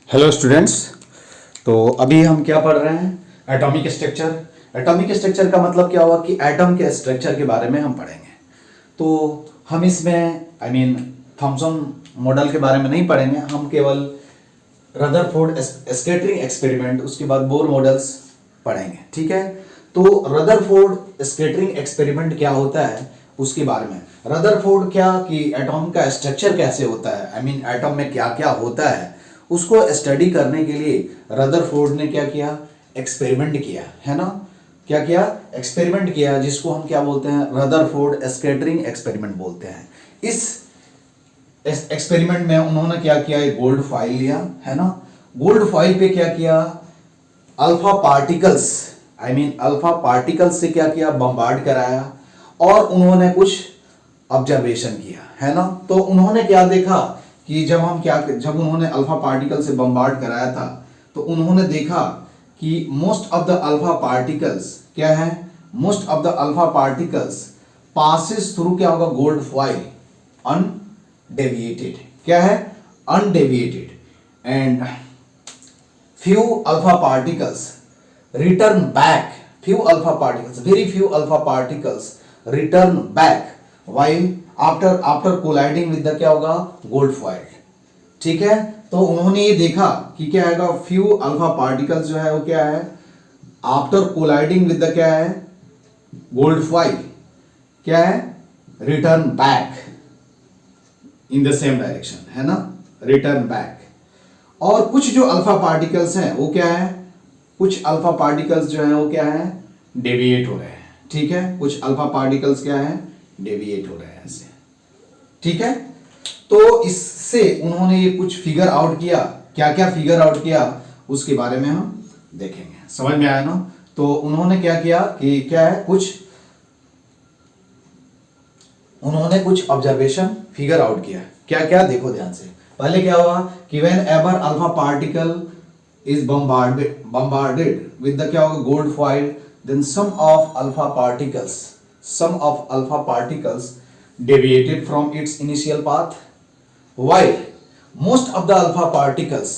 Hello students. तो अभी हम क्या पढ़ रहे हैं? Atomic structure. एटॉमिक स्ट्रक्चर का मतलब क्या हुआ कि एटम के स्ट्रक्चर के बारे में हम पढ़ेंगे। तो हम इसमें थॉमसन मॉडल के बारे में नहीं पढ़ेंगे, हम केवल रदरफोर्ड स्कैटरिंग एक्सपेरिमेंट, उसके बाद बोर मॉडल्स पढ़ेंगे। ठीक है। तो रदरफोर्ड स्कैटरिंग एक्सपेरिमेंट क्या होता है उसके बारे में। रदरफोर्ड क्या कि एटॉम का स्ट्रक्चर कैसे होता है, एटॉम में क्या क्या होता है, उसको स्टडी करने के लिए रदरफोर्ड ने क्या किया, एक्सपेरिमेंट किया, है ना। क्या किया? एक्सपेरिमेंट किया, जिसको हम क्या बोलते हैं, रदरफोर्ड स्कैटरिंग एक्सपेरिमेंट बोलते हैं। इस एक्सपेरिमेंट में उन्होंने क्या किया, एक गोल्ड फॉइल लिया, है ना। गोल्ड फॉइल पे क्या किया, अल्फा पार्टिकल्स अल्फा पार्टिकल्स से क्या किया, बम्बार्ड कराया, और उन्होंने कुछ ऑब्जर्वेशन किया, है ना। तो उन्होंने क्या देखा कि जब उन्होंने अल्फा पार्टिकल से बम्बार्ड कराया था, तो उन्होंने देखा कि most of the alpha particles क्या है, most of the alpha particles passes through क्या होगा, गोल्ड फॉइल अनडेविएटेड। क्या है? Undeviated. And few alpha particles return back, very few alpha particles return back while after colliding with the क्या होगा, gold foil। ठीक है। तो उन्होंने ये देखा कि क्या आएगा, few alpha particles जो है वो क्या है, after colliding with the क्या है, gold foil, क्या है, return back in the same direction, है ना, return back। और कुछ जो अल्फा पार्टिकल्स हैं वो क्या है, कुछ अल्फा पार्टिकल्स जो हैं वो क्या है, डेविएट हो रहे हैं। ठीक है। कुछ अल्फा पार्टिकल्स क्या है, डेविएट हो रहे हैं ऐसे। ठीक है। तो इससे उन्होंने ये कुछ फिगर आउट किया। क्या क्या फिगर आउट किया उसके बारे में हम देखेंगे। समझ में आया ना। तो उन्होंने क्या किया कि क्या है, उन्होंने कुछ ऑब्जर्वेशन फिगर आउट किया। क्या क्या, देखो ध्यान से। पहले क्या हुआ कि whenever alpha particle is bombarded with the क्या होगा, gold foil, then some of alpha particles deviated from its initial path while most of the alpha particles.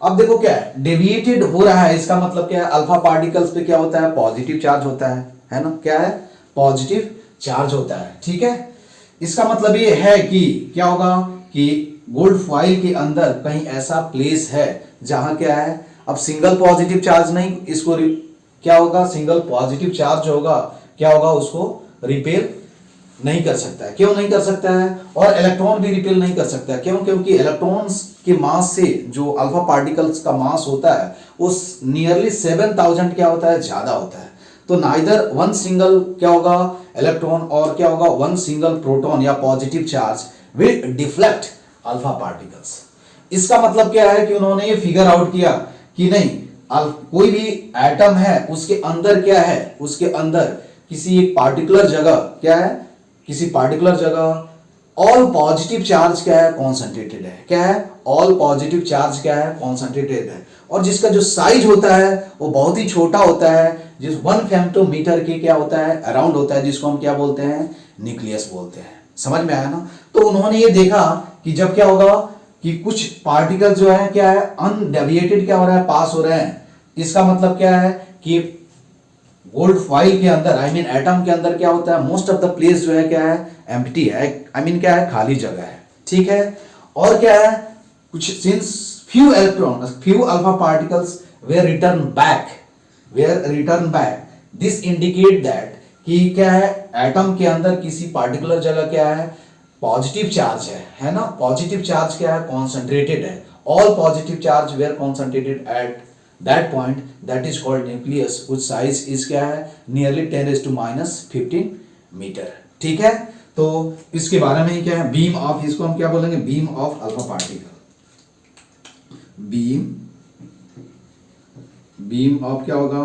अब देखो क्या है, डेविएटेड हो रहा है, इसका मतलब क्या है, अल्फा पार्टिकल्स पे क्या होता है, पॉजिटिव चार्ज होता है ना। क्या है? पॉजिटिव चार्ज होता है। ठीक है। इसका मतलब ये है कि क्या होगा कि गोल्ड फॉइल के अंदर कहीं ऐसा प्लेस है जहां क्या है, अब सिंगल पॉजिटिव चार्ज नहीं, इसको क्या होगा, सिंगल पॉजिटिव चार्ज होगा, क्या होगा, उसको रिपेल नहीं कर सकता है। क्यों नहीं कर सकता है? और इलेक्ट्रॉन भी रिपेल नहीं कर सकता है। क्यों? क्योंकि इलेक्ट्रॉन्स के मास से जो अल्फा पार्टिकल्स का मास होता है उस नियरली 7000 क्या होता है, ज्यादा होता है। तो नाइदर वन सिंगल क्या होगा, इलेक्ट्रॉन, और क्या होगा, वन सिंगल प्रोटॉन या positive charge will deflect alpha particles. इसका मतलब क्या है कि उन्होंने ये फिगर आउट किया कि नहीं, कोई भी एटम है उसके अंदर क्या है, उसके अंदर किसी एक पार्टिकुलर जगह क्या है, किसी पार्टिकुलर जगह ऑल पॉजिटिव चार्ज क्या है, कॉन्सेंट्रेटेड है। क्या है? ऑल पॉजिटिव चार्ज क्या है, कॉन्सेंट्रेटेड है। और जिसका जो साइज होता है वो बहुत ही छोटा होता है, जिस 1 फेम्टोमीटर के क्या होता है, अराउंड होता है, जिसको हम क्या बोलते हैं, न्यूक्लियस बोलते हैं। समझ में आया ना। तो उन्होंने ये देखा कि जब क्या होगा कि कुछ पार्टिकल जो है क्या है, अनडेविएटेड क्या हो रहा है, पास हो रहे हैं। इसका मतलब क्या है कि गोल्ड फॉइल के अंदर एटम के अंदर क्या होता है, मोस्ट ऑफ द प्लेस जो है क्या है, एम्प्टी है, क्या है, खाली जगह है। ठीक है। और क्या है, कुछ since few alpha particles return back, this indicate that कि क्या है, एटम के अंदर किसी पार्टिकुलर जगह क्या है, पॉजिटिव चार्ज है ना। पॉजिटिव चार्ज क्या है, कॉन्सेंट्रेटेड है। All positive charge were concentrated at that point, that is called nucleus, which size is क्या है, nearly 10⁻⁻15 मीटर। ठीक है। तो इसके बारे में ही क्या है, बीम ऑफ, इसको हम क्या बोलेंगे, beam of alpha particle. Beam of क्या होगा,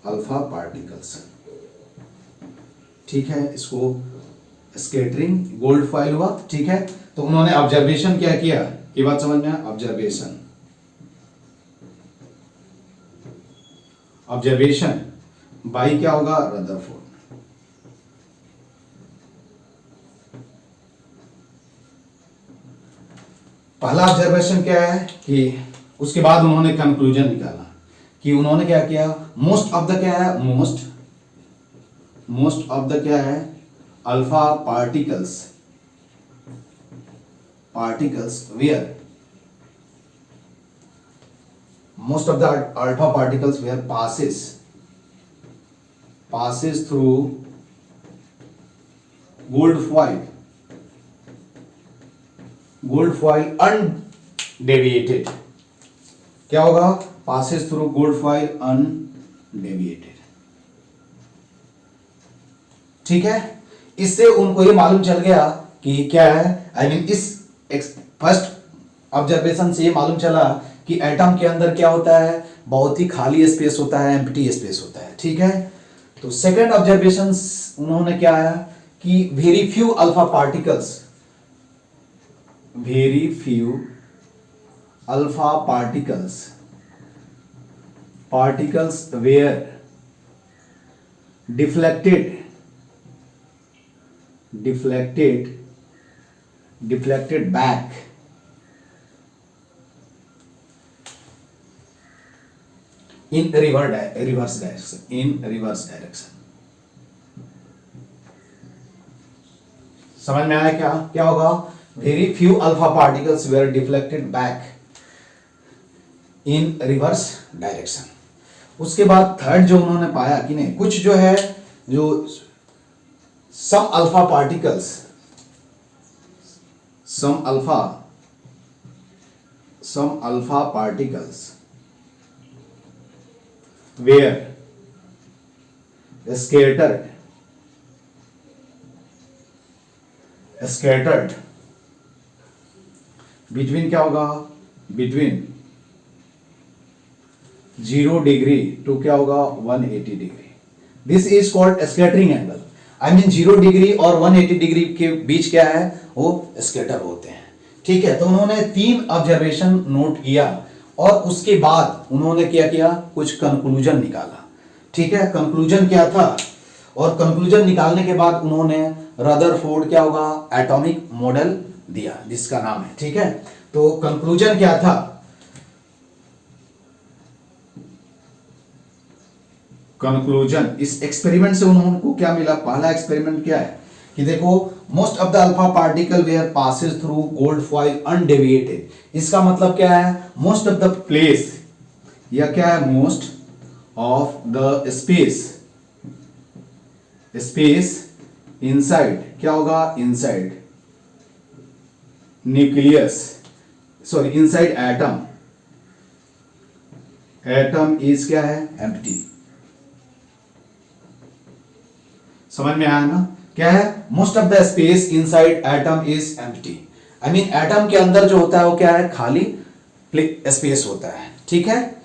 अल्फा पार्टिकल्स। ठीक है। इसको स्कैटरिंग गोल्ड फॉइल हुआ। ठीक है। तो उन्होंने ऑब्जर्वेशन क्या किया, ये बात समझ में आया, ऑब्जर्वेशन बाई क्या होगा, रदरफोर्ड। पहला ऑब्जर्वेशन क्या है कि उसके बाद उन्होंने कंक्लूजन निकाला कि उन्होंने क्या किया, मोस्ट ऑफ द क्या है, मोस्ट ऑफ द क्या है, alpha particles were most of the alpha particles where passes through gold foil undeviated. क्या होगा, passes through gold foil undeviated. ठीक है, इससे उनको ये मालूम चल गया कि क्या है, आई मीन इस फर्स्ट ऑब्जर्वेशन से ये मालूम चला कि एटम के अंदर क्या होता है, बहुत ही खाली स्पेस होता है, एम्प्टी स्पेस होता है। ठीक है, तो सेकंड ऑब्जर्वेशन उन्होंने क्या है कि very few alpha particles were deflected back in reverse direction। समझ में आया क्या होगा, very few alpha particles were deflected back in reverse direction. उसके बाद थर्ड जो उन्होंने पाया कि नहीं, कुछ जो है जो some alpha particles were scattered between क्या होगा, between 0 डिग्री टू क्या होगा 180 degree. This is called scattering angle. I mean 0 degree और 180 डिग्री के बीच क्या है, वो स्कैटर होते हैं। ठीक है, तो उन्होंने 3 ऑब्जर्वेशन नोट किया और उसके बाद उन्होंने क्या किया, कुछ कंक्लूजन निकाला। ठीक है, कंक्लूजन क्या था, और कंक्लूजन निकालने के बाद उन्होंने रदरफोर्ड क्या होगा एटॉमिक मॉडल दिया जिसका नाम है। ठीक है, तो कंक्लूजन क्या था, कंक्लूजन इस एक्सपेरिमेंट से उनको क्या मिला, पहला एक्सपेरिमेंट क्या है कि देखो most of the alpha particle were passes through gold foil undeviated. इसका मतलब क्या है, मोस्ट ऑफ द प्लेस या क्या है, most of the space inside क्या होगा, inside nucleus, sorry inside atom is क्या है, एम्प्टी। समझ में आया ना, क्या है, most of the space inside atom is empty. I mean atom के अंदर जो होता है वो क्या है, खाली स्पेस होता है। ठीक है,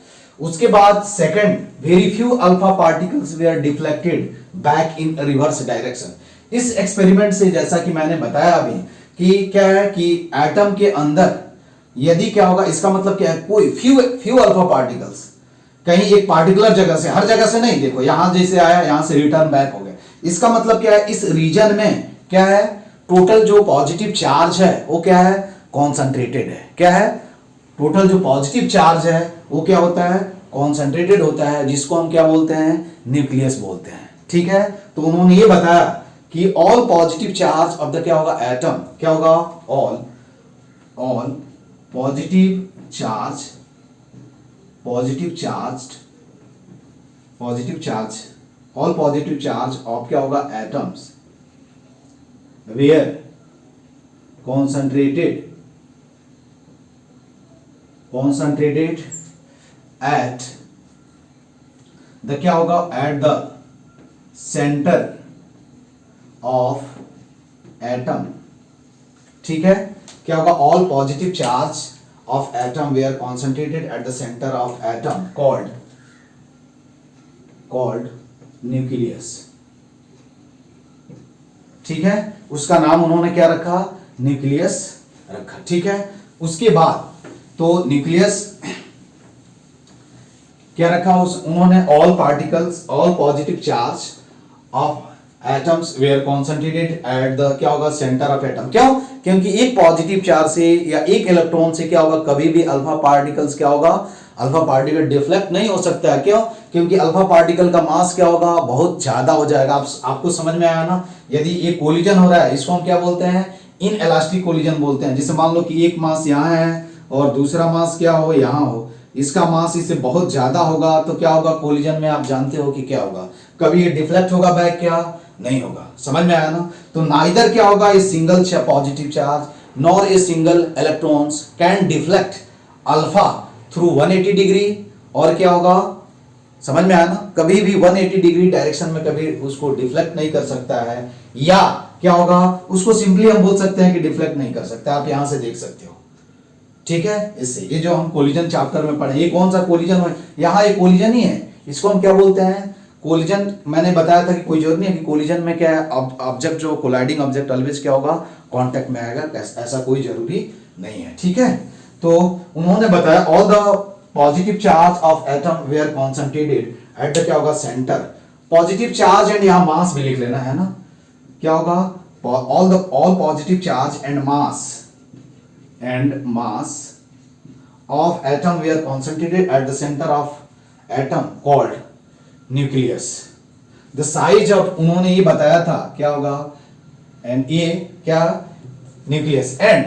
उसके बाद second, very few alpha particles were deflected back in reverse direction. इस एक्सपेरिमेंट से जैसा कि मैंने बताया अभी कि क्या है कि एटम के अंदर यदि क्या होगा, इसका मतलब क्या है, कोई फ्यू अल्फा पार्टिकल्स कहीं एक पार्टिकुलर जगह से, हर जगह से नहीं, देखो यहां जैसे आया यहां से रिटर्न बैक हो गया। इसका मतलब क्या है, इस रीजन में क्या है, टोटल जो पॉजिटिव चार्ज है वो क्या है, कॉन्सेंट्रेटेड है। क्या है, टोटल जो पॉजिटिव चार्ज है वो क्या होता है, कॉन्सेंट्रेटेड होता है, जिसको हम क्या बोलते हैं, न्यूक्लियस बोलते हैं। ठीक है, तो उन्होंने ये बताया कि all positive charge of the क्या होगा, एटम क्या होगा, ऑल पॉजिटिव चार्ज ऑफ क्या होगा, atoms were concentrated at the क्या होगा, at the center of atom। ठीक है, क्या होगा, all positive charge of atom were concentrated at the center of atom called nucleus। ठीक है, उसका नाम उन्होंने क्या रखा, न्यूक्लियस रखा। ठीक है, उसके बाद तो न्यूक्लियस क्या रखा, उन्होंने all positive charge of atoms were concentrated at the क्या होगा सेंटर ऑफ एटम। क्यों? क्योंकि एक पॉजिटिव चार्ज से या एक इलेक्ट्रॉन से क्या होगा कभी भी अल्फा पार्टिकल्स क्या होगा अल्फा पार्टिकल डिफ्लेक्ट नहीं हो सकता है। क्यों? क्योंकि अल्फा पार्टिकल का मास क्या होगा बहुत ज्यादा हो जाएगा। आपको समझ में आया ना? यदि ये कोलिजन हो रहा है इसको हम क्या बोलते हैं इन इलास्टिक कोलिजन बोलते हैं। जैसे मान लो कि एक मास यहाँ है और दूसरा मास क्या हो यहाँ हो, इसका मास इससे बहुत ज्यादा होगा तो क्या होगा कोलिजन में आप जानते हो कि क्या होगा कभी ये डिफ्लेक्ट होगा बैक क्या नहीं होगा। समझ में आया ना? तो नाइदर क्या होगा a single positive charge nor a single electrons can deflect alpha through 180 degree. और क्या होगा समझ में आया ना? कभी भी 180 डिग्री डायरेक्शन में कभी उसको डिफ्लेक्ट नहीं कर सकता है। या क्या होगा उसको सिंपली हम बोल सकते हैं कि डिफ्लेक्ट नहीं कर सकता। आप यहां से देख सकते हो। ठीक है, इससे ये जो हम कोलिजन चैप्टर में पढ़े ये कौन सा कोलिजन है? यहाँ एक कोलिजन ही है, इसको हम क्या बोलते हैं कोलिजन। मैंने बताया था कि कोई जरूरत नहीं है कि कोलिजन में क्या है ऑब्जेक्ट जो कोलाइडिंग ऑब्जेक्ट ऑलवेज क्या होगा कांटेक्ट में आएगा, ऐसा कोई जरूरी नहीं है। ठीक है, तो उन्होंने बताया all the positive charge of atom were concentrated at the क्या होगा सेंटर। पॉजिटिव चार्ज एंड यहाँ मास भी लिख लेना है ना, क्या होगा all positive charge and mass of atom were concentrated at the center of atom called nucleus. The size of उन्होंने ये बताया था क्या होगा and ये क्या nucleus and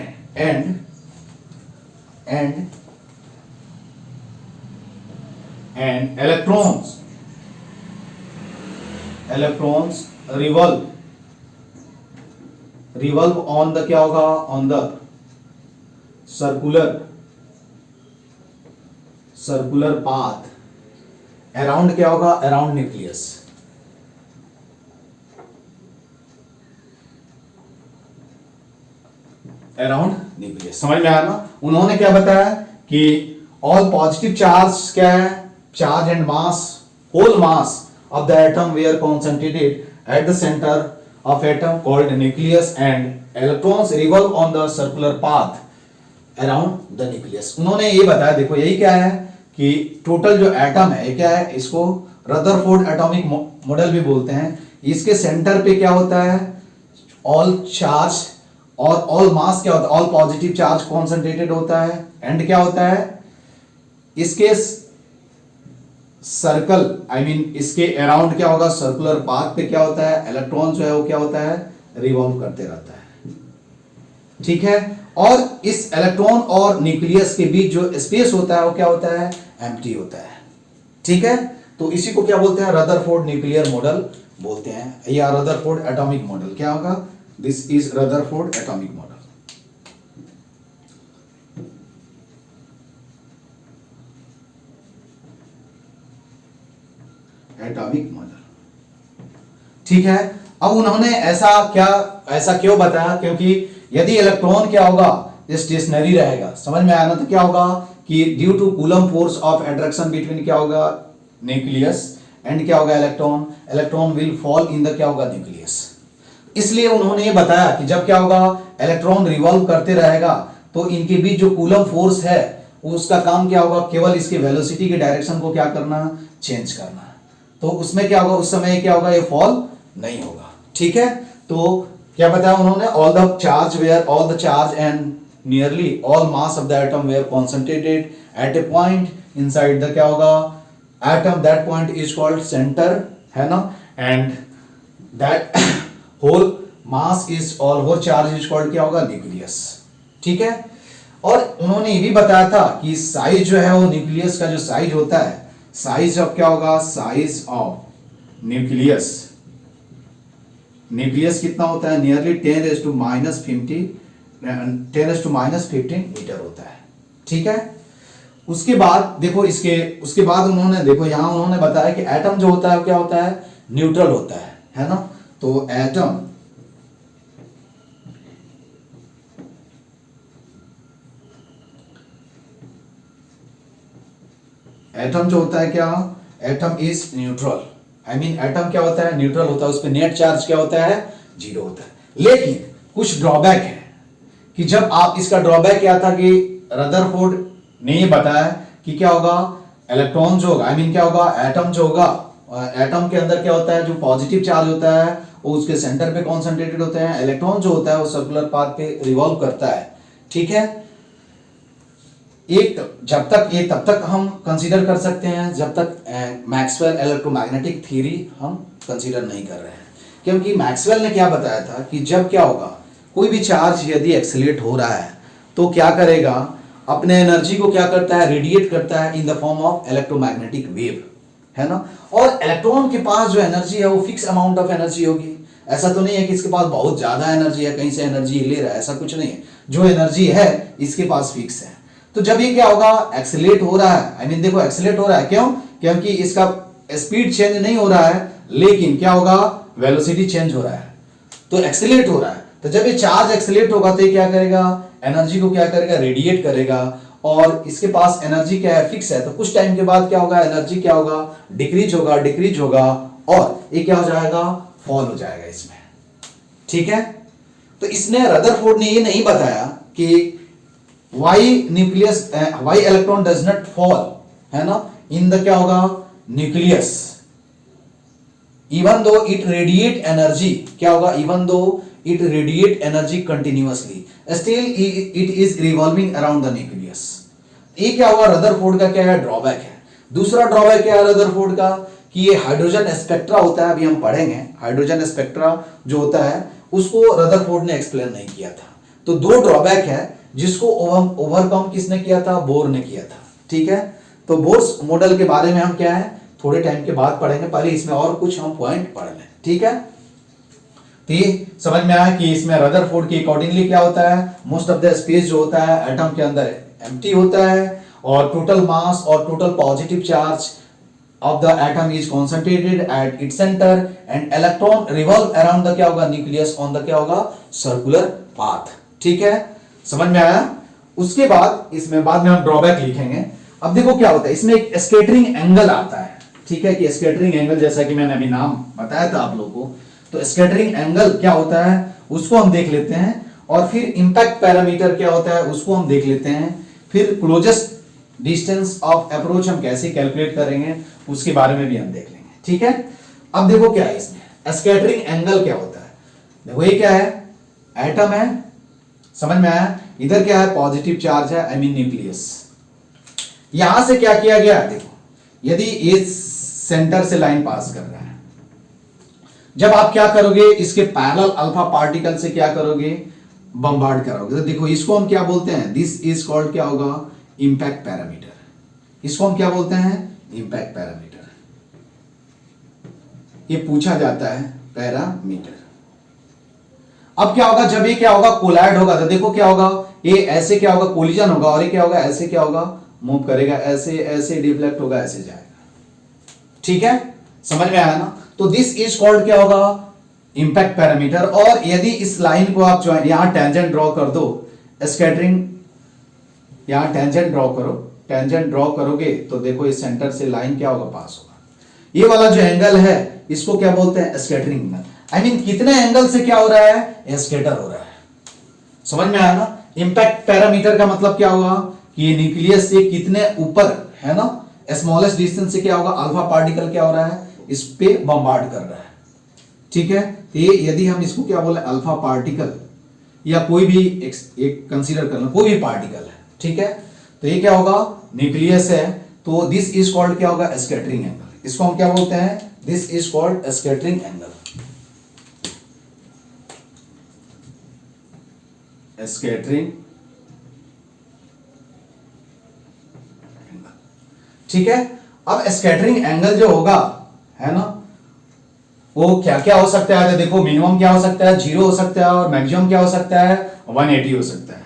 electrons revolve on the क्या होगा on the circular path around क्या होगा around nucleus। Around nucleus. समझ में आया ना? उन्होंने क्या बताया कि ऑल पॉजिटिव चार्ज क्या है charge and mass whole mass of the atom were concentrated at the centre of atom called nucleus and electrons revolve on the circular path around the nucleus. उन्होंने ये बताया देखो यही क्या है कि टोटल जो एटम है ये क्या है इसको रदरफोर्ड एटॉमिक मॉडल भी बोलते हैं। इसके सेंटर पे क्या होता है ऑल चार्ज और ऑल मास क्या होता है ऑल पॉजिटिव चार्ज कॉन्सेंट्रेटेड होता है एंड क्या होता है इसके सर्कल इसके अराउंड क्या होगा सर्कुलर पाथ पे क्या होता है इलेक्ट्रॉन जो है वो क्या होता है रिवॉल्व करते रहता है। ठीक है, और इस इलेक्ट्रॉन और न्यूक्लियस के बीच जो स्पेस होता है वो क्या होता है एम्प्टी होता है। ठीक है, तो इसी को क्या बोलते हैं रदरफोर्ड न्यूक्लियर मॉडल बोलते हैं या रदरफोर्ड एटॉमिक मॉडल। क्या होगा this is Rutherford atomic model. Atomic model. ठीक है, अब उन्होंने ऐसा क्यों बताया क्योंकि यदि इलेक्ट्रॉन क्या होगा स्टेशनरी रहेगा। समझ में आया ना? तो क्या होगा कि due to coulomb force of attraction between क्या होगा न्यूक्लियस एंड क्या होगा electron will fall in the क्या होगा न्यूक्लियस। इसलिए उन्होंने ये बताया कि जब क्या होगा इलेक्ट्रॉन रिवॉल्व करते रहेगा तो इनके बीच जो कूलम फोर्स है उसका काम क्या होगा केवल इसके वेलोसिटी के डायरेक्शन को क्या करना चेंज करना। तो उसमें क्या होगा उस समय क्या होगा ये फॉल नहीं होगा। ठीक है, तो क्या बताया उन्होंने all the charge and nearly all mass of the atom were concentrated at a point inside the क्या होगा atom that point is called centre है ना and that whole mass is all whole charge is called क्या होगा nucleus. ठीक है, और उन्होंने ये भी बताया था कि साइज जो है वो न्यूक्लियस का जो साइज होता है साइज ऑफ क्या होगा साइज ऑफ न्यूक्लियस कितना होता है नियरली 10⁻⁻15 मीटर होता है। ठीक है, उसके बाद देखो उसके बाद उन्होंने देखो यहां उन्होंने बताया कि एटम जो होता है क्या होता है न्यूट्रल होता है ना। तो एटम जो होता है क्या एटम इज न्यूट्रल एटम क्या होता है न्यूट्रल होता है उस पर नेट चार्ज क्या होता है 0 होता है। लेकिन कुछ ड्रॉबैक है कि जब आप इसका ड्रॉबैक क्या था कि रदरफोर्ड ने ये बताया कि क्या होगा इलेक्ट्रॉन जो होगा क्या होगा एटम जो होगा एटम के अंदर क्या होता है जो पॉजिटिव चार्ज होता है वो उसके सेंटर पे कॉन्सेंट्रेटेड होते हैं। इलेक्ट्रॉन जो होता है वो सर्कुलर पाथ पे रिवॉल्व करता है, ठीक है। एक जब तक ये तब तक हम कंसीडर कर सकते हैं जब तक मैक्सवेल इलेक्ट्रोमैग्नेटिक थ्योरी हम कंसीडर नहीं कर रहे हैं, क्योंकि मैक्सवेल ने क्या बताया था कि जब क्या होगा, कोई भी चार्ज यदि एक्सेलरेट हो रहा है तो क्या करेगा, अपने एनर्जी को क्या करता है, रेडिएट करता है इन the form of electromagnetic wave, है ना। और इलेक्ट्रॉन के पास जो एनर्जी है वो फिक्स अमाउंट ऑफ एनर्जी होगी। ऐसा तो नहीं है कि इसके पास बहुत ज्यादा एनर्जी है, कहीं से एनर्जी ले रहा है, ऐसा कुछ नहीं है। जो एनर्जी है इसके पास फिक्स है। तो जब ये क्या होगा, एक्सेलरेट हो रहा है, आई मीन देखो एक्सेलरेट हो रहा है, क्यों, क्योंकि इसका स्पीड चेंज नहीं हो रहा है, लेकिन क्या होगा, वेलोसिटी चेंज हो रहा है, तो एक्सेलरेट हो रहा है। तो जब ये चार्ज एक्सेलरेट होगा तो ये क्या करेगा, एनर्जी को क्या करेगा, रेडिएट करेगा, और इसके पास एनर्जी क्या है, फिक्स है। तो कुछ टाइम के बाद क्या होगा, एनर्जी क्या होगा, डिक्रीज होगा और ये क्या हो जाएगा, फॉल हो जाएगा इसमें, ठीक है। तो इसने रदरफोर्ड ने ये नहीं बताया कि why electron does not fall, है ना, इन द क्या होगा, nucleus, even though it radiate energy, क्या होगा, even though it radiate energy continuously still it is revolving around the nucleus. ये क्या होगा, रदरफोर्ड का क्या है, ड्रॉबैक है। दूसरा ड्रॉबैक क्या है रदरफोर्ड का, कि ये हाइड्रोजन स्पेक्ट्रा होता है, अभी हम पढ़ेंगे, हाइड्रोजन स्पेक्ट्रा जो होता है उसको रदरफोर्ड ने एक्सप्लेन नहीं किया था। तो दो ड्रॉबैक है जिसको ओवरकम किसने किया था, बोर ने किया था, ठीक है। तो बोर्स मॉडल के बारे में हम क्या है थोड़े टाइम के बाद पढ़ेंगे, पहले इसमें और कुछ हम पॉइंट पढ़ लें, ठीक है। तो ये समझ में आया कि इसमें रदरफोर्ड के अकॉर्डिंगली क्या होता है, मोस्ट ऑफ द स्पेस जो होता है एटम के अंदर एम्प्टी होता है, और टोटल मास और total positive charge of the atom is concentrated at its centre and electron revolve around the क्या होगा, न्यूक्लियस ऑन द क्या होगा, सर्कुलर पाथ, ठीक है। समझ में आया। उसके बाद इसमें बाद में हम ड्रॉबैक लिखेंगे। अब देखो क्या होता है, इसमें एक स्कैटरिंग एंगल आता है, ठीक है, कि स्कैटरिंग एंगल जैसा कि मैंने अभी नाम बताया था आप लोगों को। तो स्कैटरिंग एंगल क्या होता है उसको हम देख लेते हैं, और फिर इंपैक्ट पैरामीटर क्या होता है उसको हम देख लेते हैं, फिर क्लोजेस्ट डिस्टेंस ऑफ अप्रोच हम कैसे कैलकुलेट करेंगे उसके बारे में भी हम देख लेंगे, ठीक है। अब देखो क्या है इसमें स्कैटरिंग एंगल क्या होता है। देखो ये क्या है, एटम है, समझ में आया। इधर क्या है, पॉजिटिव चार्ज है, आई मीन न्यूक्लियस। यहां से क्या किया गया, देखो यदि ये सेंटर से लाइन पास कर रहा है, जब आप क्या करोगे, इसके पैरेलल अल्फा पार्टिकल से क्या करोगे, बम्बार्ड करोगे। तो देखो इसको हम क्या बोलते हैं, दिस इज कॉल्ड क्या होगा, इंपैक्ट पैरामीटर। इसको हम क्या बोलते हैं, इंपैक्ट पैरामीटर। ये पूछा जाता है पैरामीटर। अब क्या होगा, जब ये क्या होगा, कोलाइड होगा, तो देखो क्या होगा, ये ऐसे क्या होगा, कोलिजन होगा, और ये क्या होगा, ऐसे क्या होगा, मूव करेगा, ऐसे ऐसे डिफ्लेक्ट होगा, ऐसे जाएगा, ठीक है। समझ में आया ना। तो दिस इज कॉल्ड क्या होगा, इंपैक्ट पैरामीटर। और यदि इस लाइन को आप यहां टेंजेंट ड्रॉ कर दो, स्कैटरिंग, यहां टेंजेंट ड्रॉ करो, टेंजेंट ड्रॉ करोगे तो देखो इस सेंटर से लाइन क्या होगा, पास होगा। ये वाला जो एंगल है इसको क्या बोलते हैं, स्कैटरिंग एंगल। आई मीन कितने एंगल से क्या हो रहा है, स्कैटर हो रहा है। समझ में आया ना। इंपैक्ट पैरामीटर का मतलब क्या होगा, कि ये न्यूक्लियस से कितने ऊपर है ना, स्मॉलेस्ट डिस्टेंस से क्या होगा, अल्फा पार्टिकल क्या हो रहा है, इस पे बम्बार्ड कर रहा है, ठीक है। तो ये यदि हम इसको क्या बोले, अल्फा पार्टिकल, या कोई भी एक कंसीडर कर लो, कोई भी पार्टिकल है, ठीक है। तो ये क्या होगा, न्यूक्लियस है, तो दिस इज कॉल्ड क्या होगा, स्कैटरिंग एंगल। इसको हम क्या बोलते हैं, this is called scattering angle. Scattering, ठीक है। अब स्कैटरिंग एंगल जो होगा, है ना, वो क्या क्या हो सकता है, तो देखो मिनिमम क्या हो सकता है, 0 हो सकता है, और मैक्सिमम क्या हो सकता है, 180 हो सकता है,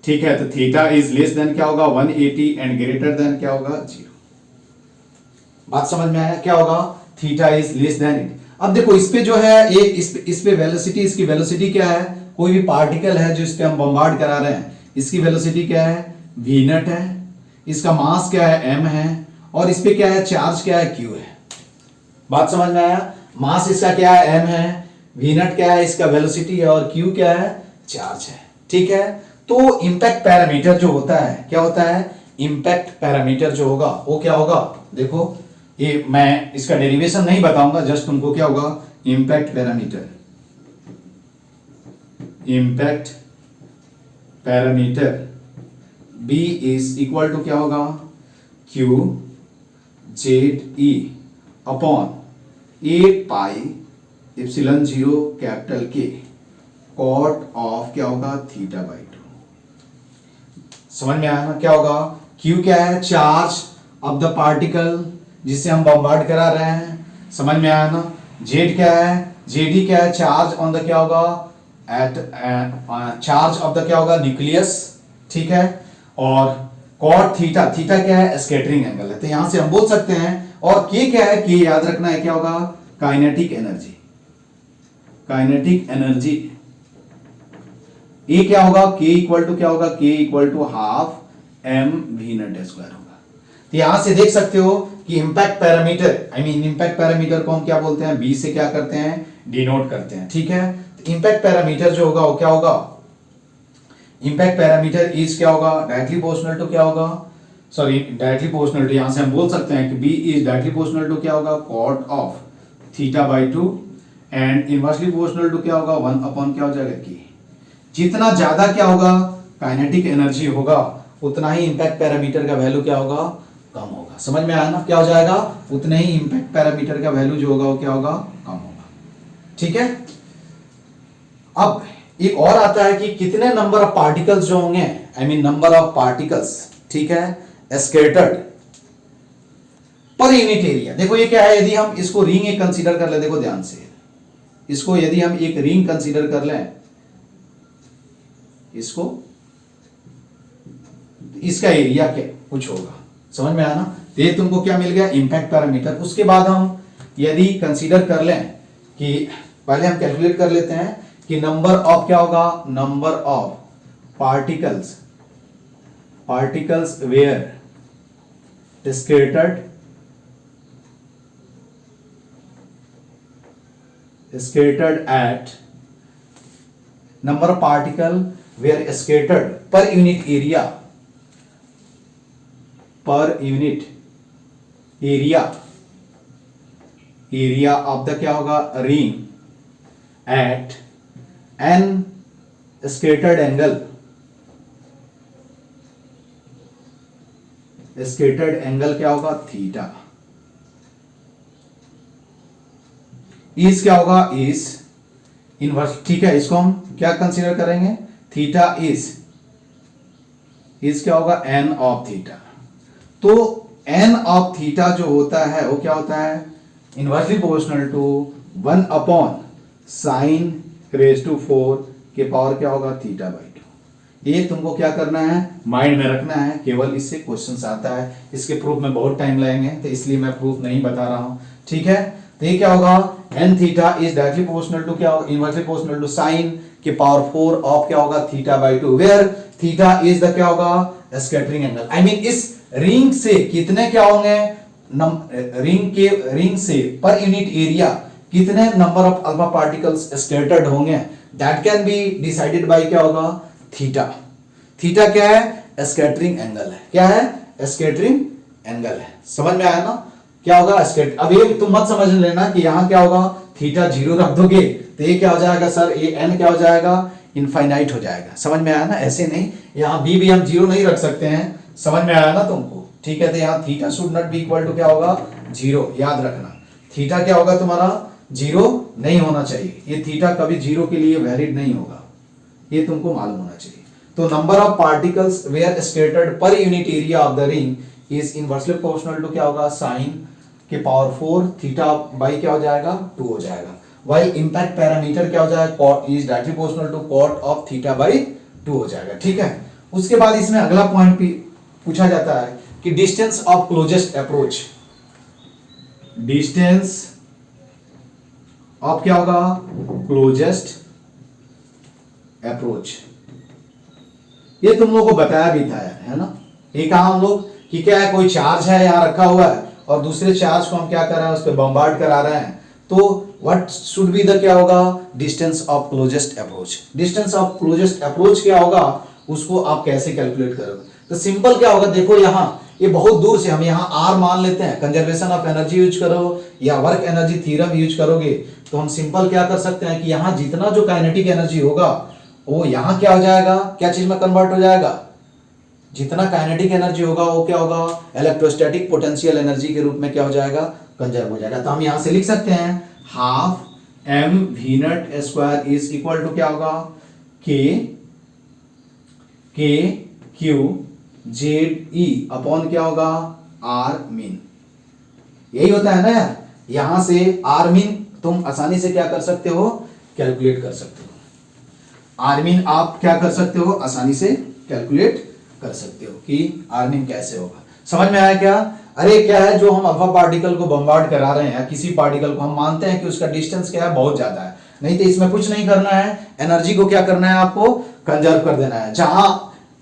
ठीक है। तो थीटा इज लेस देन क्या होगा, 180 एंड ग्रेटर देन क्या होगा, 0। बात समझ में आया, क्या होगा, theta is less than it. अब देखो इस पे जो है, ये इस पे वेलोसिटी, इसकी वेलोसिटी क्या है, कोई भी पार्टिकल है जो इस पे हम बम्बार्ड करा रहे हैं, इसकी वेलोसिटी क्या है, v नट है, इसका मास क्या है, m है, और इस पे क्या है, चार्ज क्या है, q है। बात समझ में आया। मास इसका क्या है, m है, v नट क्या है, इसका वेलोसिटी है, और q क्या है, चार्ज है, ठीक है। तो इंपैक्ट पैरामीटर जो होता है, क्या होता है, इंपैक्ट पैरामीटर जो होगा वो क्या होगा, देखो ये मैं इसका डेरिवेशन नहीं बताऊंगा, जस्ट तुमको क्या होगा, impact parameter, impact parameter B is equal to क्या होगा, Q Z E upon 8 pi epsilon 0 capital K cot of क्या होगा, थीटा बाई 2। समझ में आया ना क्या होगा, क्यू क्या है, चार्ज ऑफ द पार्टिकल जिसे हम बॉम्बार्ड करा रहे हैं, समझ में आया ना। जेड क्या है, जेडी क्या है, चार्ज ऑन द क्या होगा, एट चार्ज ऑफ द क्या होगा, न्यूक्लियस, ठीक है। और कॉट थीटा, थीटा क्या है, स्कैटरिंग एंगल है, तो यहां से हम बोल सकते हैं। और के क्या है, के याद रखना है क्या होगा, kinetic energy, kinetic energy. A क्या होगा, के इक्वल टू क्या होगा, K equal to half M V not square होगा। तो यहां से देख सकते हो कि impact parameter, I mean impact parameter को हम क्या बोलते हैं, बी से क्या करते हैं, डिनोट करते हैं, ठीक है। तो इंपैक्ट पैरामीटर जो होगा वो क्या होगा, इंपैक्ट पैरामीटर इज क्या होगा, डायरेक्टली प्रोपोर्शनल टू क्या होगा, सॉरी डायरेक्टली प्रोपोर्शनल टू, यहां से हम बोल सकते हैं कि B is directly proportional to क्या होगा, cot of theta by 2 and inversely proportional to क्या होगा, 1 अपॉन क्या हो जाएगा, की। जितना ज्यादा क्या होगा काइनेटिक एनर्जी होगा उतना ही इंपैक्ट पैरामीटर का वैल्यू क्या होगा, कम होगा। समझ में आया ना, क्या हो जाएगा, उतने ही इंपैक्ट पैरामीटर का वैल्यू जो होगा वो क्या होगा, कम होगा, ठीक है। अब एक और आता है कि कितने नंबर ऑफ पार्टिकल्स जो होंगे, I mean number of particles, ठीक है, स्कैटर्ड पर यूनिट एरिया। देखो ये क्या है, यदि हम इसको रिंग एक कंसीडर कर ले, देखो ध्यान से, इसको यदि हम एक रिंग कंसीडर कर लें, इसको, इसका एरिया क्या कुछ होगा, समझ में आया ना। तो ये तुमको क्या मिल गया, इंपैक्ट पैरामीटर। उसके बाद हम यदि कंसीडर कर लें कि पहले हम कैलकुलेट कर लेते हैं कि नंबर ऑफ क्या होगा, number of particles, particles were scattered, scattered at number of particle were scattered per unit area, per unit area, area of the क्या होगा, ring at n scattered angle, scattered angle क्या होगा, theta. Is क्या होगा, इस inverse, ठीक है। इसको हम क्या कंसीडर करेंगे, थीटा इस क्या होगा, एन ऑफ थीटा। तो एन ऑफ थीटा जो होता है वो क्या होता है, inversely proportional to 1 upon sine raise to 4 के पावर क्या होगा, थीटा बाई 2। ये तुमको क्या करना है, माइंड में रखना है, केवल इससे क्वेश्चंस आता है। इसके प्रूफ में बहुत टाइम लगेंगे तो इसलिए मैं प्रूफ नहीं बता रहा हूं, ठीक है। तो ये क्या होगा, n theta is directly proportional to क्या होगा, इनवर्सली प्रोपोर्शनल टू साइन के पावर 4 ऑफ क्या होगा, theta by 2, where theta is the क्या होगा, स्कैटरिंग एंगल। आई मीन इस रिंग से कितने क्या होंगे, रिंग से पर यूनिट एरिया कितने number of alpha particles scattered होंगे, that can be decided by क्या होगा, थीटा। थीटा क्या है, स्कैटरिंग एंगल है, क्या है, स्कैटरिंग एंगल है। समझ में आया ना, क्या होगा, स्कैटर। अब ये तुम मत समझ लेना कि यहां क्या होगा, थीटा 0 रख दोगे तो ये क्या हो जाएगा सर, ये एन क्या हो जाएगा, इनफाइनाइट हो जाएगा। समझ में आया ना, ऐसे नहीं, यहाँ बी भी हम 0 नहीं रख सकते हैं, समझ में आया ना तुमको, ठीक है। तो यहाँ theta should not be equal to क्या होगा, 0, याद रखना। थीटा क्या होगा तुम्हारा, 0 नहीं होना चाहिए, ये थीटा कभी 0 के लिए वैलिड नहीं होगा, ये तुमको मालूम होना चाहिए। तो number of particles were scattered per unit area of the ring is inversely proportional to क्या होगा, साइन के पावर 4 थीटा बाई क्या हो जाएगा, 2 हो जाएगा। वाइल इंपैक्ट पैरामीटर क्या हो जाएगा, cot is directly proportional to cot of theta by 2 हो जाएगा, ठीक है। उसके बाद इसमें अगला पॉइंट भी पूछा जाता है कि distance of closest approach, distance of क्या होगा, क्लोजेस्ट अप्रोच। ये तुम लोगों को बताया भी था यार, है ना। ये कहा हम लोग कि क्या है, कोई चार्ज है यहां रखा हुआ है और दूसरे चार्ज को हम क्या कर रहे हैं, उस पर बम्बार्ड करा रहे हैं, तो व्हाट शुड बी द क्या होगा, distance of closest approach. Distance of closest approach क्या होगा, उसको आप कैसे कैलकुलेट करोगे, तो सिंपल क्या होगा, देखो यहां ये बहुत दूर से हम यहाँ आर मान लेते हैं, कंजर्वेशन ऑफ एनर्जी यूज करो या वर्क एनर्जी थ्योरम यूज करोगे तो हम सिंपल क्या कर सकते हैं कि यहाँ जितना जो काइनेटिक एनर्जी होगा वो यहाँ क्या हो जाएगा, क्या चीज में कन्वर्ट हो जाएगा, जितना काइनेटिक एनर्जी होगा वो क्या होगा, इलेक्ट्रोस्टैटिक पोटेंशियल एनर्जी के रूप में क्या हो जाएगा, कंजर्व हो जाएगा। तो हम यहाँ से लिख सकते हैं half M we nut square is equal to क्या होगा, के क्यू जेड ई अपॉन क्या होगा, आर मीन। यही होता है ना यार, यहां से आर मीन तुम आसानी से क्या कर सकते हो, कैलकुलेट कर सकते हो। आर मीन आप क्या कर सकते हो, आसानी से कैलकुलेट कर सकते हो कि आर मीन कैसे होगा। समझ में आया क्या? अरे क्या है, जो हम अल्फा पार्टिकल को बम्बार्ड करा रहे हैं, किसी पार्टिकल को, हम मानते हैं कि उसका डिस्टेंस क्या है, बहुत ज्यादा है, नहीं तो इसमें कुछ नहीं करना है, एनर्जी को क्या करना है, आपको कंजर्व कर देना है जहां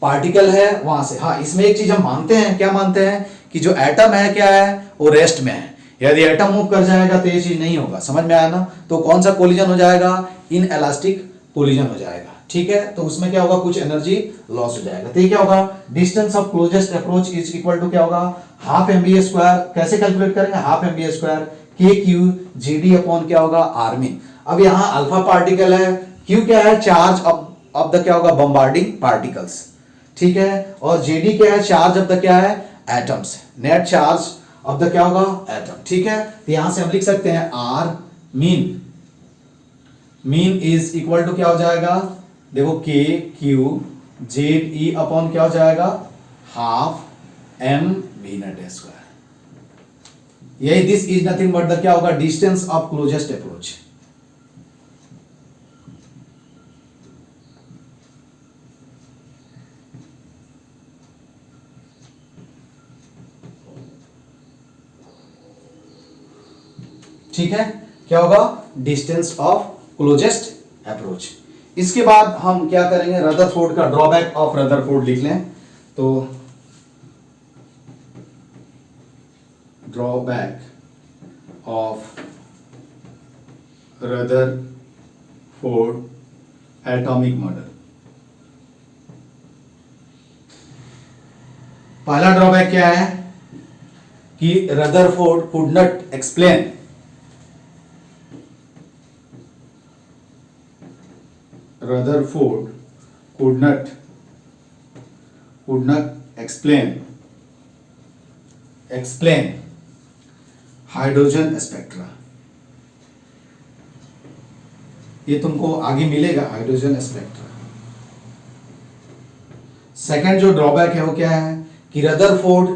पार्टिकल है वहां से। हाँ, इसमें एक चीज हम मानते हैं, क्या मानते हैं कि जो एटम है क्या है, वो रेस्ट में है। यदि एटम मूव कर जाएगा तो ये चीज नहीं होगा। समझ में आया ना? तो कौन सा कोलिजन हो जाएगा, इन इलास्टिक कोलिजन हो जाएगा। ठीक है, तो उसमें क्या होगा, कुछ एनर्जी लॉस हो जाएगा। तो ये क्या होगा, distance of closest approach is equal to क्या होगा, हाफ एम बी स्क्वायर। कैसे कैलकुलेट करेंगे, हाफ एम बी स्क्वायर के क्यू जी डी अपॉन क्या होगा, आर मीन। अब यहाँ अल्फा पार्टिकल है, क्यू क्या है, चार्ज ऑफ द क्या होगा, बम्बार्डिंग पार्टिकल्स। ठीक है, और जेडी क्या है, चार्ज ऑफ द क्या है, atoms, net charge of the क्या होगा, एटम। ठीक है, तो यहां से हम लिख सकते हैं r mean, mean is equal to क्या हो जाएगा, देखो के क्यू जेड ई अपॉन क्या हो जाएगा, half M we nut square. यही this is nothing but the क्या होगा, डिस्टेंस ऑफ क्लोजेस्ट अप्रोच। ठीक है, क्या होगा, डिस्टेंस ऑफ क्लोजेस्ट अप्रोच। इसके बाद हम क्या करेंगे, रदरफोर्ड का ड्रॉबैक ऑफ रदरफोर्ड लिख लें। तो drawback of Rutherford atomic model. पहला ड्रॉबैक क्या है कि Rutherford could not explain Rutherford could not explain hydrogen spectra. ये तुमको आगे मिलेगा, हाइड्रोजन स्पेक्ट्रा। सेकंड जो ड्रॉबैक है वो क्या है कि Rutherford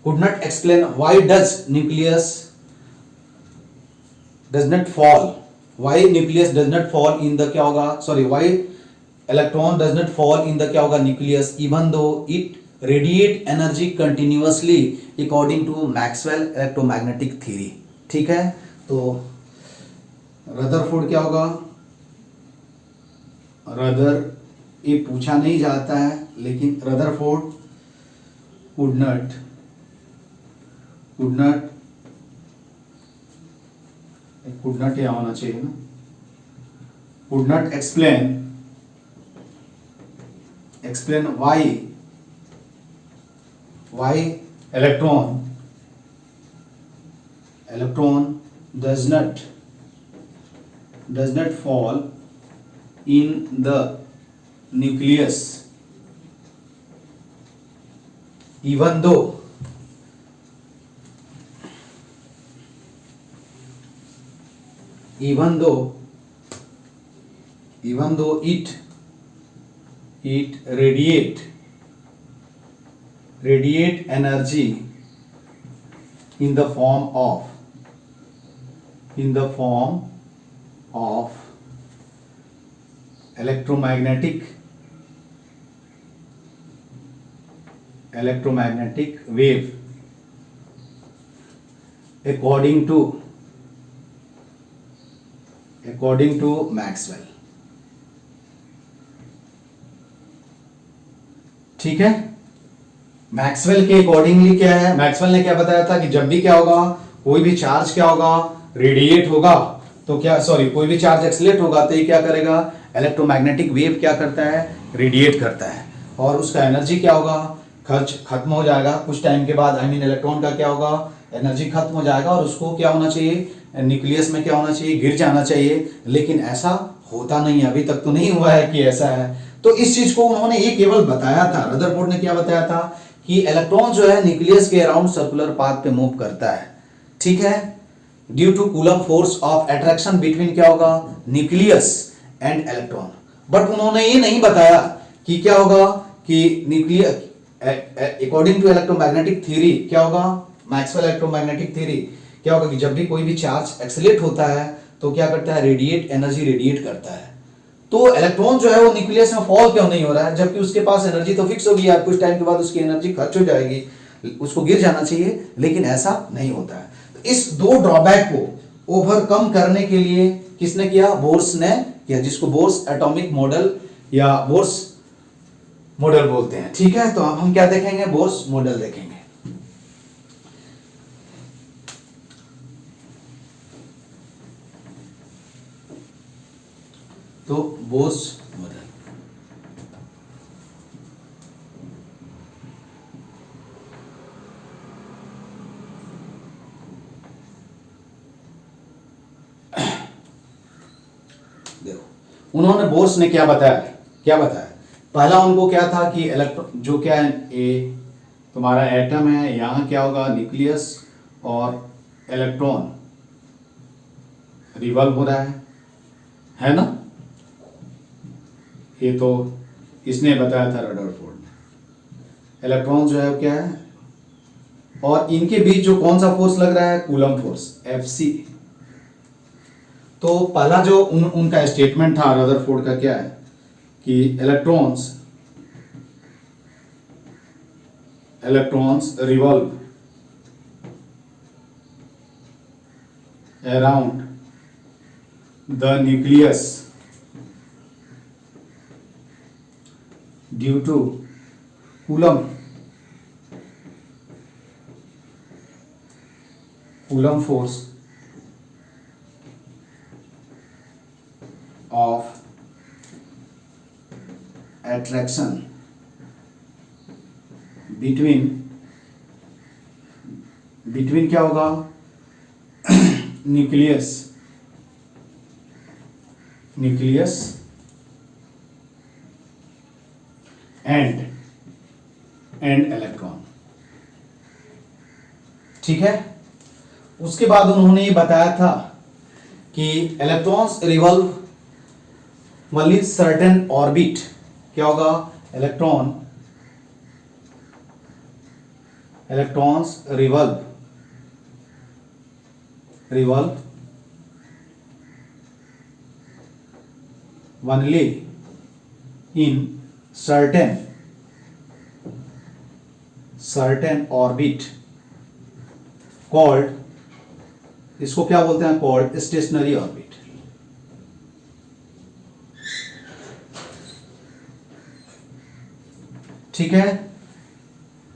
could not explain why does nucleus does not fall, why nucleus does not fall in the क्या होगा, sorry, why electron does not fall in the क्या होगा, nucleus even though it radiate energy continuously according to Maxwell electromagnetic theory। ठीक है, तो Rutherford क्या होगा, ये पूछा नहीं जाता है, लेकिन रदरफोर्ड could not क्या होना चाहिए ना, could not explain why electron does not fall in the nucleus even though it radiate energy in the form of electromagnetic wave according to Maxwell. ठीक है, मैक्सवेल के अकॉर्डिंगली क्या है, मैक्सवेल ने क्या बताया था कि जब भी क्या होगा, कोई भी चार्ज क्या होगा, रेडिएट होगा, तो क्या, सॉरी, कोई भी चार्ज एक्सलेट होगा तो ये क्या करेगा, इलेक्ट्रोमैग्नेटिक वेव क्या करता है, रेडिएट करता है। और उसका एनर्जी क्या होगा, खर्च खत्म हो जाएगा कुछ टाइम के बाद। आई मीन इलेक्ट्रॉन का क्या होगा, एनर्जी खत्म हो जाएगा और उसको क्या होना चाहिए, न्यूक्लियस में क्या होना चाहिए, गिर जाना चाहिए। लेकिन ऐसा होता नहीं है, अभी तक तो नहीं हुआ है कि ऐसा है। तो इस चीज को उन्होंने ये केवल बताया था, रदरफोर्ड ने क्या बताया था कि इलेक्ट्रॉन जो है न्यूक्लियस के अराउंड सर्कुलर पाथ पे मूव करता है, ठीक है, due to coulomb force of attraction between क्या होगा, न्यूक्लियस एंड इलेक्ट्रॉन। बट उन्होंने ये नहीं बताया कि क्या होगा कि nucleus according to electromagnetic theory क्या होगा, मैक्सवेल इलेक्ट्रोमैग्नेटिक थ्योरी क्या होगा कि जब भी कोई भी चार्ज एक्सेलेरेट होता है तो क्या करता है, रेडिएट एनर्जी रेडिएट करता है। तो इलेक्ट्रॉन जो है वो न्यूक्लियस में फॉल क्यों नहीं हो रहा है, जबकि उसके पास एनर्जी तो फिक्स होगी यार, कुछ टाइम के बाद उसकी एनर्जी खर्च हो जाएगी, उसको गिर जाना चाहिए, लेकिन ऐसा नहीं होता है। तो इस दो ड्रॉबैक को ओवरकम करने के लिए किसने किया, बोर्स ने किया, जिसको बोर्स एटॉमिक मॉडल या बोर्स मॉडल बोलते हैं, ठीक है। तो अब हम क्या देखेंगे, बोर्स मॉडल देखेंगे। तो बोर्स मॉडल, देखो उन्होंने बोर्स ने क्या बताया, पहला उनको क्या था कि इलेक्ट्रॉन जो क्या है, ये तुम्हारा एटम है, यहां क्या होगा न्यूक्लियस और इलेक्ट्रॉन रिवॉल्व हो रहा है ना, ये तो इसने बताया था रदरफोर्ड ने। इलेक्ट्रॉन जो है वो क्या है, और इनके बीच जो कौन सा फोर्स लग रहा है, कूलम फोर्स Fc। तो पहला जो उनका स्टेटमेंट था रदरफोर्ड का क्या है कि electrons revolve around the nucleus due to coulomb force of attraction between क्या होगा, न्यूक्लियस एंड इलेक्ट्रॉन, ठीक है। उसके बाद उन्होंने ये बताया था कि electrons revolve only certain orbit, क्या होगा, electrons revolve only in certain orbit called, इसको क्या बोलते हैं, कॉल्ड स्टेशनरी ऑर्बिट। ठीक है,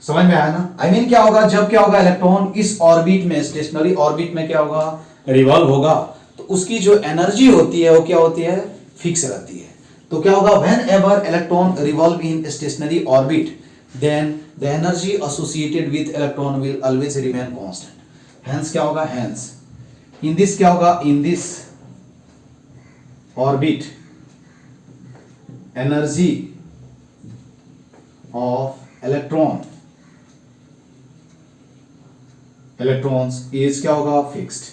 समझ में आया ना। आई मीन क्या होगा, जब क्या होगा, इलेक्ट्रॉन इस ऑर्बिट में, स्टेशनरी ऑर्बिट में क्या होगा, रिवॉल्व होगा, तो उसकी जो एनर्जी होती है वो क्या होती है, फिक्स रहती है। तो क्या होगा, whenever electron revolve in stationary orbit then the energy associated with electron will always remain constant. Hence क्या होगा, हेंस इन दिस क्या होगा, in this orbit energy of electrons is क्या होगा, फिक्स्ड।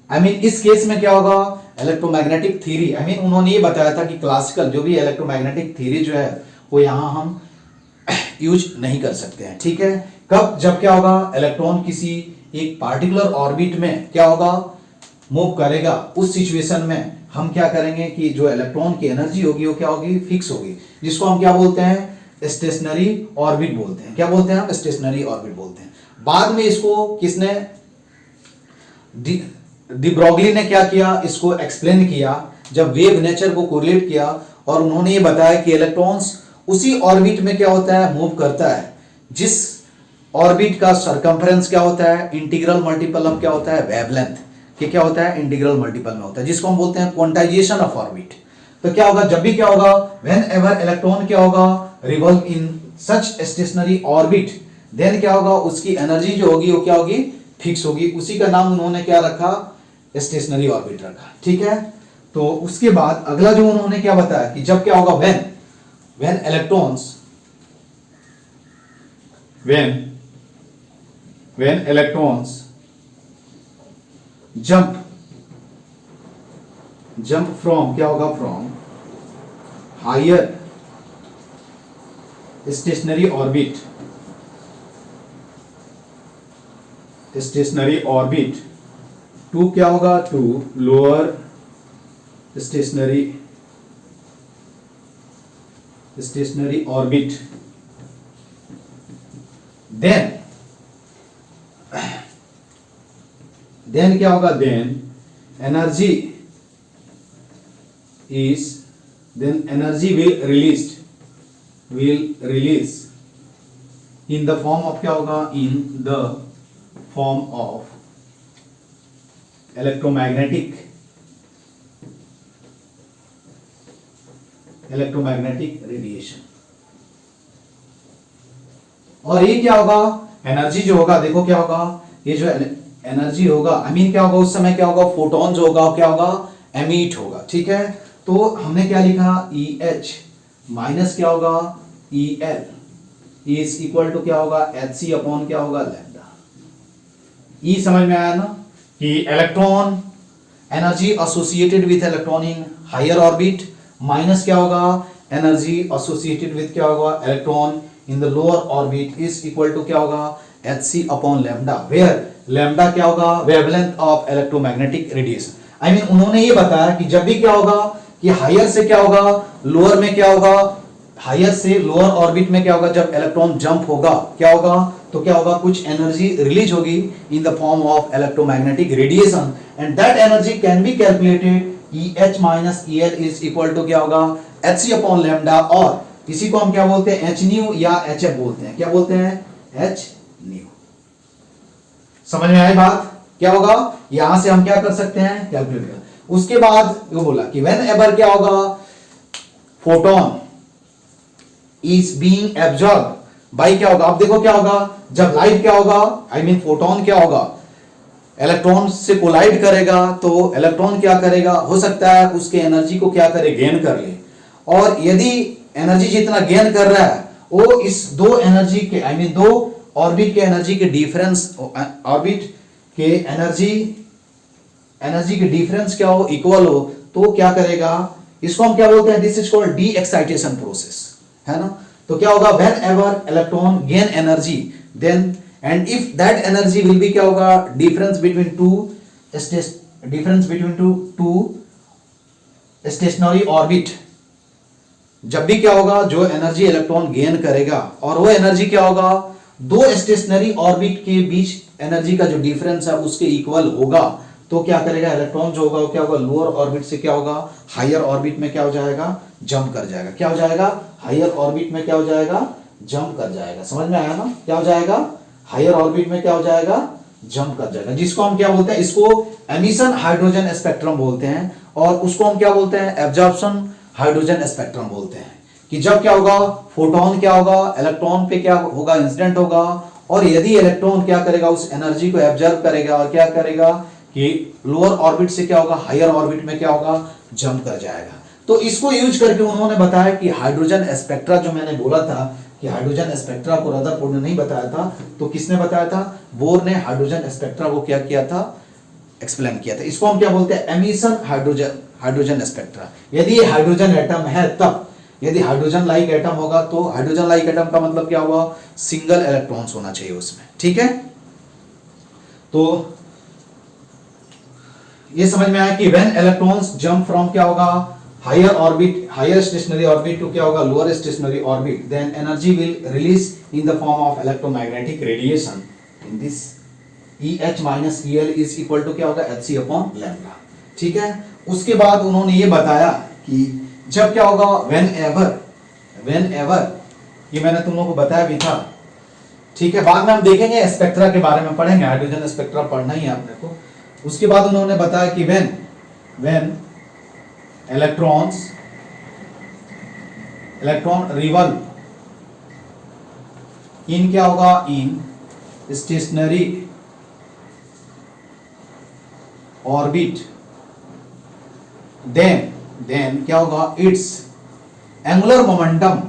आई मीन इस case में क्या होगा, इलेक्ट्रोमैग्नेटिक थ्योरी, आई मीन उन्होंने ये बताया था कि क्लासिकल जो भी इलेक्ट्रोमैग्नेटिक थ्योरी जो है वो यहां हम यूज नहीं कर सकते हैं, ठीक है। कब, जब क्या होगा, इलेक्ट्रॉन किसी एक पार्टिकुलर ऑर्बिट में क्या होगा, मूव करेगा, उस सिचुएशन में हम क्या करेंगे कि जो इलेक्ट्रॉन की एनर्जी होगी वो क्या होगी, फिक्स होगी, जिसको हम क्या बोलते हैं, स्टेशनरी ऑर्बिट बोलते हैं। क्या बोलते हैं हम, स्टेशनरी ऑर्बिट बोलते हैं। बाद में इसको किसने, डी ब्रॉगली ने क्या किया, इसको एक्सप्लेन किया, जब वेव नेचर को कोरिलेट किया, और उन्होंने ये बताया कि इलेक्ट्रॉन्स उसी ऑर्बिट में क्या होता है, मूव करता है, जिस ऑर्बिट का सरकमफ्रेंस क्या होता है, इंटीग्रल मल्टीपल ऑफ क्या होता है, वेवलेंथ, कि क्या होता है, इंटीग्रल मल्टीपल में होता है, जिसको हम बोलते हैं क्वांटाइजेशन ऑफ ऑर्बिट। तो क्या होगा, जब भी क्या होगा, व्हेन एवर इलेक्ट्रॉन क्या होगा, revolve in such stationary orbit, then क्या होगा, उसकी एनर्जी जो होगी वो क्या होगी, फिक्स होगी। उसी का नाम उन्होंने क्या रखा, स्टेशनरी ऑर्बिट रखा। ठीक है, तो उसके बाद अगला जो उन्होंने क्या बताया कि जब क्या होगा, when electrons when electrons jump from क्या होगा, from higher stationary orbit to क्या होगा, to lower stationary orbit, then क्या होगा, then energy will release in the form of क्या होगा, in the form of electromagnetic radiation। और ये क्या होगा, एनर्जी जो होगा, देखो क्या होगा, ये जो एनर्जी होगा, आई मीन क्या होगा, उस समय क्या होगा, फोटॉन जो होगा क्या होगा, एमिट होगा। ठीक है, तो हमने क्या लिखा, EH माइनस क्या होगा, EL इज इक्वल टू क्या होगा, HC अपॉन क्या होगा, लैम्डा। ई समझ में आया ना, कि electron energy associated with electron in higher orbit minus क्या होगा, एनर्जी एसोसिएटेड विथ क्या होगा, electron in the lower orbit is equal to क्या होगा, HC upon lambda, where lambda क्या होगा, wavelength of electromagnetic radiation. I mean उन्होंने ये बताया कि जब भी क्या होगा, कि हायर से क्या होगा, लोअर में क्या होगा, हायर से लोअर ऑर्बिट में क्या होगा, जब इलेक्ट्रॉन जंप होगा क्या होगा, तो क्या होगा, कुछ एनर्जी रिलीज होगी in the form of electromagnetic radiation, and that energy can be calculated EH minus EL is equal to क्या होगा, HC अपॉन लैम्डा, और इसी को हम क्या बोलते हैं, H न्यू या HF बोलते हैं। क्या बोलते हैं, H न्यू। समझ में आई बात, क्या होगा, यहां से हम क्या कर सकते हैं, कैलकुलेट कर। उसके बाद वो बोला कि व्हेन एवर क्या होगा, photon is being absorb by क्या होगा, अब देखो क्या होगा, जब लाइट क्या होगा, आई मीन फोटोन क्या होगा, इलेक्ट्रॉन से कोलाइड करेगा, तो इलेक्ट्रॉन क्या करेगा, हो सकता है उसके एनर्जी को क्या करे, गेन कर ले, और यदि एनर्जी जितना गेन कर रहा है वो इस दो एनर्जी के, आई मीन दो ऑर्बिट के एनर्जी के डिफरेंस, ऑर्बिट के एनर्जी के डिफरेंस क्या हो, इक्वल हो, तो क्या करेगा, इसको हम क्या बोलते हैं, this is called the excitation process, है ना। तो क्या होगा, whenever electron gain energy, then and if that energy will be क्या होगा, difference between two stationary orbit, जब भी क्या होगा, जो एनर्जी इलेक्ट्रॉन गेन करेगा और वो एनर्जी क्या होगा, दो स्टेशनरी ऑर्बिट के बीच एनर्जी का जो डिफरेंस है उसके इक्वल होगा, तो क्या करेगा, इलेक्ट्रॉन जो होगा वो क्या होगा, लोअर ऑर्बिट से क्या होगा, हायर ऑर्बिट में क्या हो जाएगा, जंप कर जाएगा। क्या हो जाएगा, हायर ऑर्बिट में क्या हो जाएगा, जंप कर जाएगा। समझ में आया ना, क्या हो जाएगा, हायर ऑर्बिट में क्या हो जाएगा, जंप कर जाएगा, जिसको हम क्या बोलते हैं, इसको एमिशन हाइड्रोजन स्पेक्ट्रम बोलते हैं, और उसको हम क्या बोलते हैं, एब्जॉर्प्शन हाइड्रोजन स्पेक्ट्रम बोलते हैं। कि जब क्या होगा, फोटोन क्या होगा, इलेक्ट्रॉन पे क्या होगा, इंसिडेंट होगा, और यदि इलेक्ट्रॉन क्या करेगा, उस एनर्जी को एब्जॉर्ब करेगा और क्या करेगा, कि लोअर ऑर्बिट से क्या होगा, हायर ऑर्बिट में क्या होगा, जंप कर जाएगा। तो इसको यूज करके उन्होंने बताया कि हाइड्रोजन स्पेक्ट्रा, जो मैंने बोला था कि हाइड्रोजन स्पेक्ट्रा को रदरफोर्ड ने नहीं बताया था, तो किसने बताया था, बोर ने हाइड्रोजन स्पेक्ट्रा को क्या किया था, एक्सप्लेन किया था। इसको हम क्या बोलते हैं, एमिशन हाइड्रोजन स्पेक्ट्रा। यदि ये हाइड्रोजन एटम है तब, यदि हाइड्रोजन लाइक एटम होगा तो हाइड्रोजन लाइक एटम का मतलब क्या हुआ, सिंगल इलेक्ट्रॉन्स होना चाहिए उसमें। ठीक है, तो ये समझ में आया कि व्हेन इलेक्ट्रॉन्स जंप फ्रॉम क्या होगा, higher orbit, higher stationary orbit to क्या होगा, lower stationary orbit, then energy will release in the form of electromagnetic radiation, in this EH minus EL is equal to क्या होगा, HC upon lambda. ठीक है, उसके बाद उन्होंने ये बताया कि जब क्या होगा, व्हेन एवर, ये मैंने तुम लोगों को बताया भी था। ठीक है, बाद में हम देखेंगे स्पेक्ट्रा के बारे में, पढ़ेंगे हाइड्रोजन स्पेक्ट्रा पढ़ना ही है आपने को। उसके बाद उन्होंने बताया कि व्हेन इलेक्ट्रॉन्स इलेक्ट्रॉन रिवॉल्व इन क्या होगा, इन स्टेशनरी ऑर्बिट, देन क्या होगा, इट्स एंगुलर मोमेंटम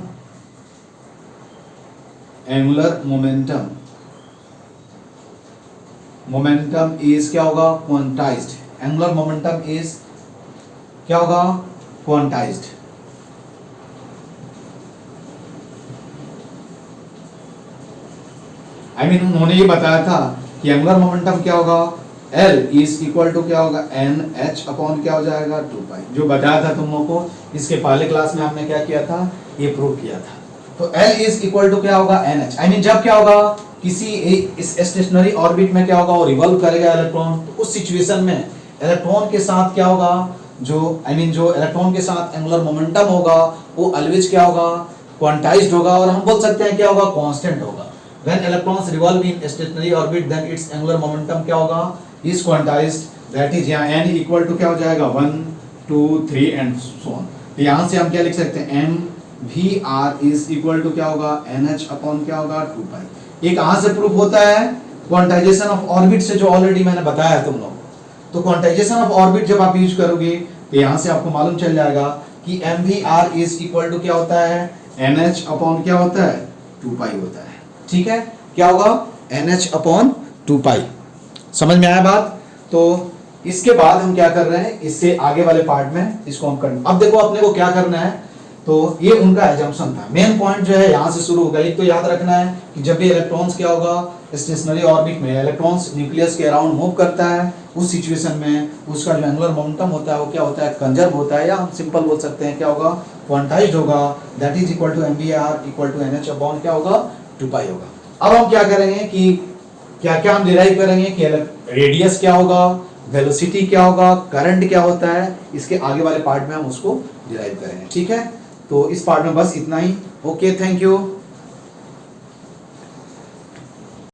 इज क्या होगा, क्वांटाइज्ड, एंगुलर मोमेंटम इज क्या होगा, क्वांटाइज्ड। उन्होंने ये बताया था कि एंगुलर मोमेंटम क्या होगा, L इज इक्वल टू क्या होगा, NH अपॉन क्या हो जाएगा, 2 पाई, जो बताया था तुम लोगों को, इसके पहले क्लास में हमने क्या किया था, ये प्रूव किया था। तो L इज इक्वल टू क्या होगा, NH। जब क्या होगा, किसी इस स्टेशनरी ऑर्बिट में क्या होगा, वो रिवॉल्व करेगा इलेक्ट्रॉन, तो उस सिचुएशन में इलेक्ट्रॉन के साथ क्या होगा, जो जो इलेक्ट्रॉन के साथ एंगुलर मोमेंटम होगा वो ऑलवेज क्या होगा, क्वांटाइज्ड होगा, और हम बोल सकते हैं क्या होगा, कांस्टेंट होगा। When electrons revolve in stationary orbit, then its angular momentum क्या होगा, is quantized, that is यहाँ n equal to क्या हो जाएगा, 1 2 3 and so on। तो यहाँ से हम क्या लिख सकते हैं, mvr is equal to क्या होगा, nh अपॉन क्या होगा, 2 पाई। एक कहाँ से प्रूफ होता है, क्वांटाइजेशन ऑफ ऑर्बिट से, जो ऑलरेडी मैंने बताया तुम लोग। तो क्वांटाइजेशन ऑफ ऑर्बिट जब आप यूज करोगे तो यहाँ से आपको मालूम चल जाएगा कि mvr is equal to क्या होता है, nh अपॉन क्या होता है, 2 पाई होता है। ठीक है, क्या होगा, NH अपॉन 2 पाई। समझ में आया बात। तो इसके बाद हम क्या कर रहे हैं, इससे आगे वाले पार्ट में इसको हम करना। अब देखो अपने को क्या करना है, तो ये उनका एजम्पशन था। मेन पॉइंट जो है यहाँ से शुरू होगा। एक तो याद रखना है कि जब भी इलेक्ट्रॉन्स क्या होगा, स्टेशनरी ऑर्बिट में इलेक्ट्रॉन्स न्यूक्लियस के अराउंड मूव करता है, उस सिचुएशन में उसका जो एंगुलर मोमेंटम होता है वो क्या होता है, कंजर्व होता है, या हम सिंपल बोल सकते हैं क्या होगा, क्वांटाइज्ड होगा। That is equal to mvr equal to NH upon क्या होगा, 2 पाई होगा। अब हम क्या करेंगे कि क्या क्या हम डिराइव करेंगे कि रेडियस क्या होगा, वेलोसिटी क्या होगा, करंट क्या होता है, इसके आगे वाले पार्ट में हम उसको डिराइव करेंगे। ठीक है, तो इस पार्ट में बस इतना ही। Okay, thank you.